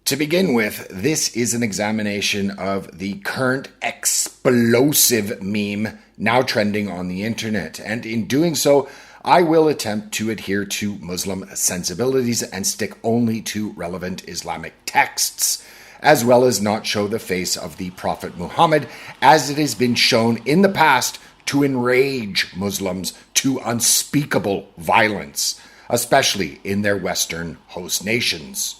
To begin with, this is an examination of the current explosive meme now trending on the internet, and in doing so, I will attempt to adhere to Muslim sensibilities and stick only to relevant Islamic texts, as well as not show the face of the Prophet Muhammad, as it has been shown in the past to enrage Muslims to unspeakable violence, especially in their Western host nations.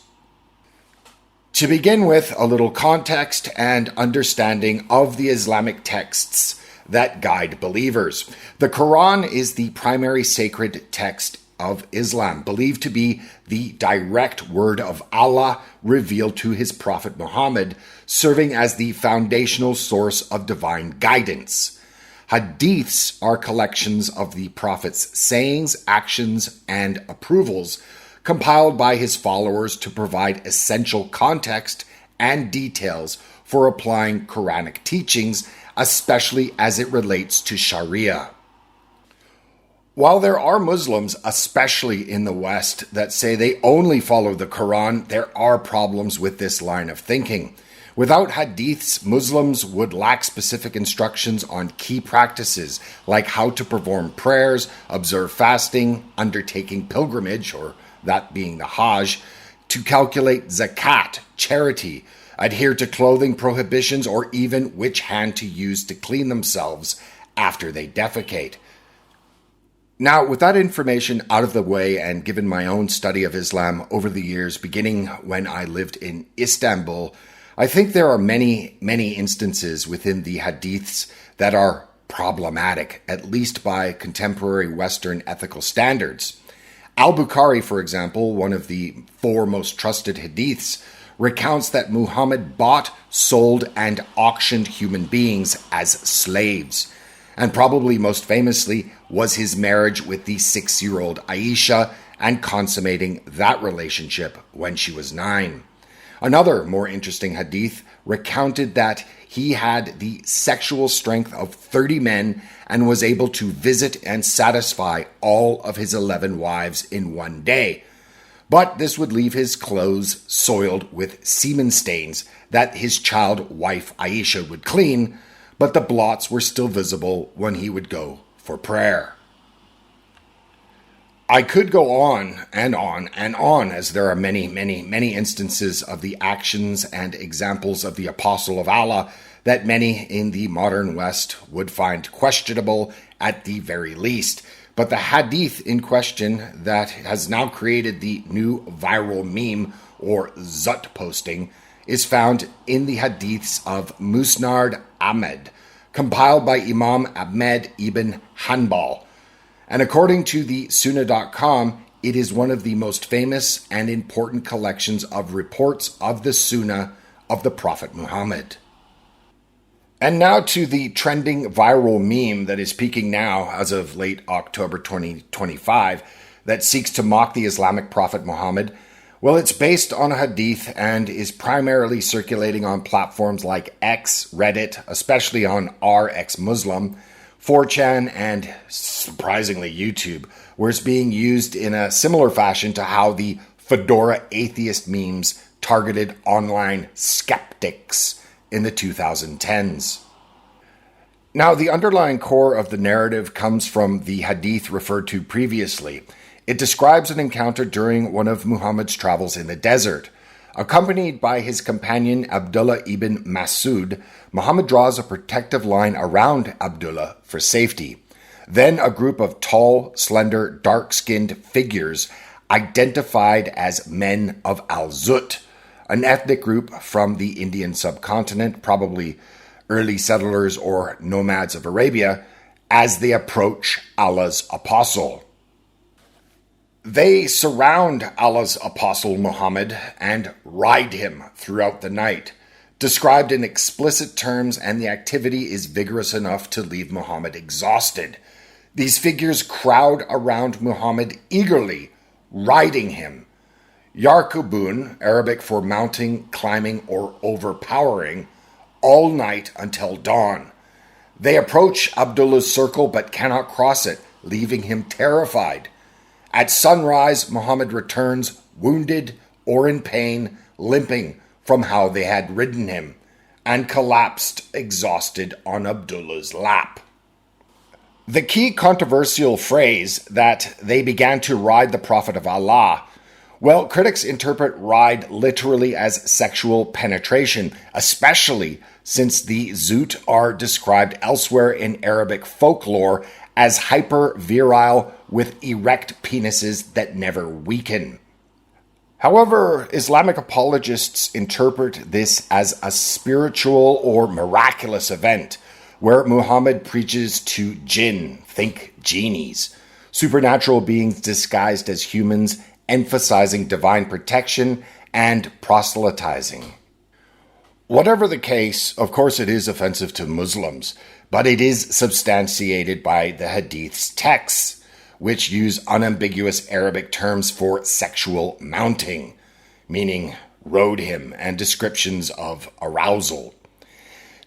To begin with, a little context and understanding of the Islamic texts that guide believers. The Quran is the primary sacred text of Islam, believed to be the direct word of Allah revealed to his Prophet Muhammad, serving as the foundational source of divine guidance. Hadiths are collections of the Prophet's sayings, actions, and approvals, compiled by his followers to provide essential context and details for applying Quranic teachings, especially as it relates to Sharia. While there are Muslims, especially in the West, that say they only follow the Quran, there are problems with this line of thinking. Without hadiths, Muslims would lack specific instructions on key practices like how to perform prayers, observe fasting, undertaking pilgrimage, or that being the Hajj, to calculate zakat, charity, adhere to clothing prohibitions, or even which hand to use to clean themselves after they defecate. Now, with that information out of the way, and given my own study of Islam over the years, beginning when I lived in Istanbul, I think there are many instances within the hadiths that are problematic, at least by contemporary Western ethical standards. Al-Bukhari, for example, one of the 4 most trusted hadiths, recounts that Muhammad bought, sold, and auctioned human beings as slaves. And probably most famously was his marriage with the 6-year-old Aisha and consummating that relationship when she was 9. Another more interesting hadith recounted that he had the sexual strength of 30 men and was able to visit and satisfy all of his 11 wives in one day. But this would leave his clothes soiled with semen stains that his child wife Aisha would clean, but the blots were still visible when he would go for prayer. I could go on and on and on, as there are many instances of the actions and examples of the Apostle of Allah that many in the modern West would find questionable at the very least. But the hadith in question that has now created the new viral meme or Zutt posting is found in the hadiths of Musnad Ahmed, compiled by Imam Ahmed ibn Hanbal. And according to the Sunnah.com, it is one of the most famous and important collections of reports of the Sunnah of the Prophet Muhammad. And now to the trending viral meme that is peaking now as of late October 2025 that seeks to mock the Islamic Prophet Muhammad. Well, it's based on a hadith and is primarily circulating on platforms like X, Reddit, especially on r/Muslim, 4chan, and surprisingly YouTube, where it's being used in a similar fashion to how the Fedora atheist memes targeted online skeptics in the 2010s. Now, the underlying core of the narrative comes from the hadith referred to previously. It describes an encounter during one of Muhammad's travels in the desert. Accompanied by his companion Abdullah ibn Masud, Muhammad draws a protective line around Abdullah for safety. Then a group of tall, slender, dark-skinned figures identified as men of Zutt, an ethnic group from the Indian subcontinent, probably early settlers or nomads of Arabia, as they approach Allah's apostle. They surround Allah's apostle Muhammad and ride him throughout the night, described in explicit terms, and the activity is vigorous enough to leave Muhammad exhausted. These figures crowd around Muhammad eagerly, riding him. Yarkubun, Arabic for mounting, climbing, or overpowering, all night until dawn. They approach Abdullah's circle but cannot cross it, leaving him terrified. At sunrise, Muhammad returns wounded or in pain, limping from how they had ridden him, and collapsed exhausted on Abdullah's lap. The key controversial phrase that they began to ride the Prophet of Allah, well, critics interpret ride literally as sexual penetration, especially since the Zutt are described elsewhere in Arabic folklore as hyper-virile with erect penises that never weaken. However, Islamic apologists interpret this as a spiritual or miraculous event where Muhammad preaches to jinn, think genies, supernatural beings disguised as humans, emphasizing divine protection and proselytizing. Whatever the case, of course it is offensive to Muslims, but it is substantiated by the hadith's texts, which use unambiguous Arabic terms for sexual mounting, meaning rode him, and descriptions of arousal.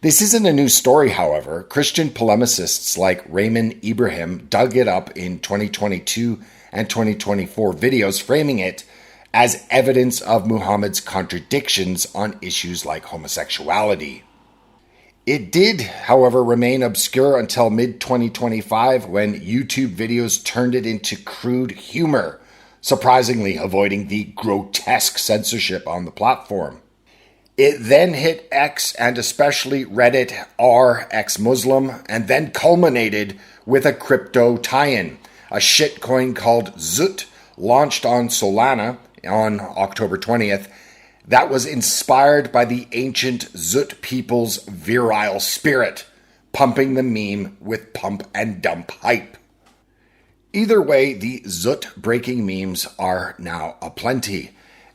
This isn't a new story, however. Christian polemicists like Raymond Ibrahim dug it up in 2022 and 2024 videos, framing it as evidence of Muhammad's contradictions on issues like homosexuality. It did, however, remain obscure until mid-2025 when YouTube videos turned it into crude humor, surprisingly avoiding the grotesque censorship on the platform. It then hit X and especially Reddit r ex-Muslim, and then culminated with a crypto tie-in, a shitcoin called Zutt, launched on Solana on October 20th, that was inspired by the ancient Zutt people's virile spirit, pumping the meme with pump and dump hype. Either way, the Zutt breaking memes are now aplenty,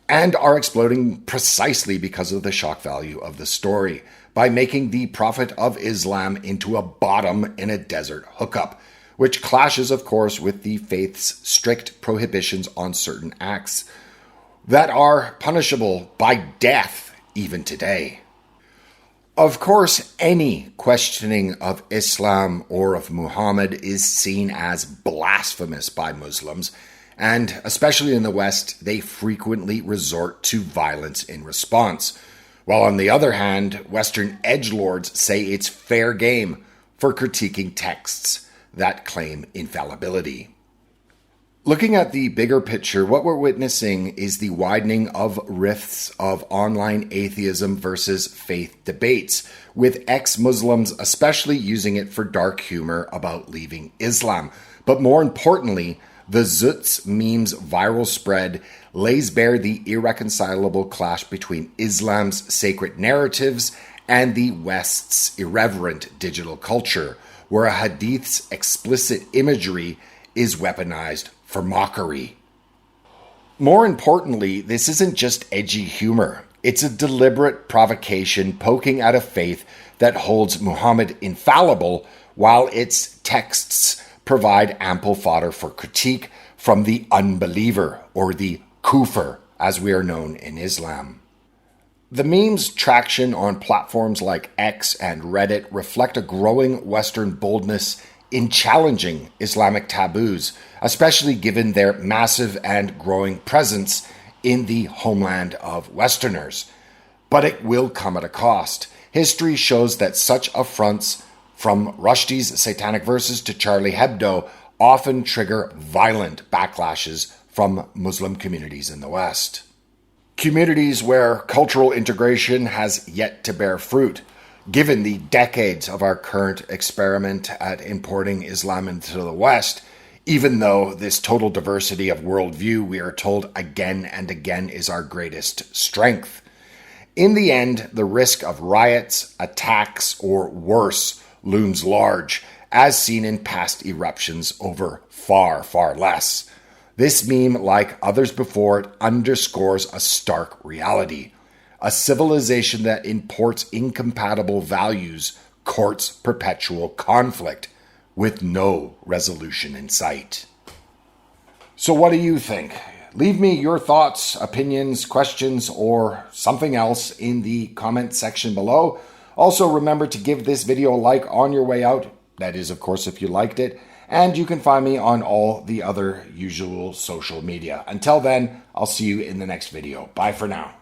and are exploding precisely because of the shock value of the story, by making the Prophet of Islam into a bottom in a desert hookup, which clashes, of course, with the faith's strict prohibitions on certain acts that are punishable by death even today. Of course, any questioning of Islam or of Muhammad is seen as blasphemous by Muslims, and especially in the West, they frequently resort to violence in response, while on the other hand, Western edgelords say it's fair game for critiquing texts that claim infallibility. Looking at the bigger picture, what we're witnessing is the widening of rifts of online atheism versus faith debates, with ex-Muslims especially using it for dark humor about leaving Islam. But more importantly, the Zutt's memes' viral spread lays bare the irreconcilable clash between Islam's sacred narratives and the West's irreverent digital culture, where a hadith's explicit imagery is weaponized for mockery. More importantly, this isn't just edgy humor. It's a deliberate provocation poking at a faith that holds Muhammad infallible, while its texts provide ample fodder for critique from the unbeliever, or the kufr, as we are known in Islam. The meme's traction on platforms like X and Reddit reflect a growing Western boldness in challenging Islamic taboos, especially given their massive and growing presence in the homeland of Westerners. But it will come at a cost. History shows that such affronts, from Rushdie's satanic verses to Charlie Hebdo, often trigger violent backlashes from Muslim communities in the West. Communities where cultural integration has yet to bear fruit, given the decades of our current experiment at importing Islam into the West, even though this total diversity of worldview, we are told again and again, is our greatest strength. In the end, the risk of riots, attacks, or worse looms large, as seen in past eruptions over far, far less. This meme, like others before it, underscores a stark reality. A civilization that imports incompatible values courts perpetual conflict with no resolution in sight. So what do you think? Leave me your thoughts, opinions, questions, or something else in the comment section below. Also, remember to give this video a like on your way out. That is, of course, if you liked it. And you can find me on all the other usual social media. Until then, I'll see you in the next video. Bye for now.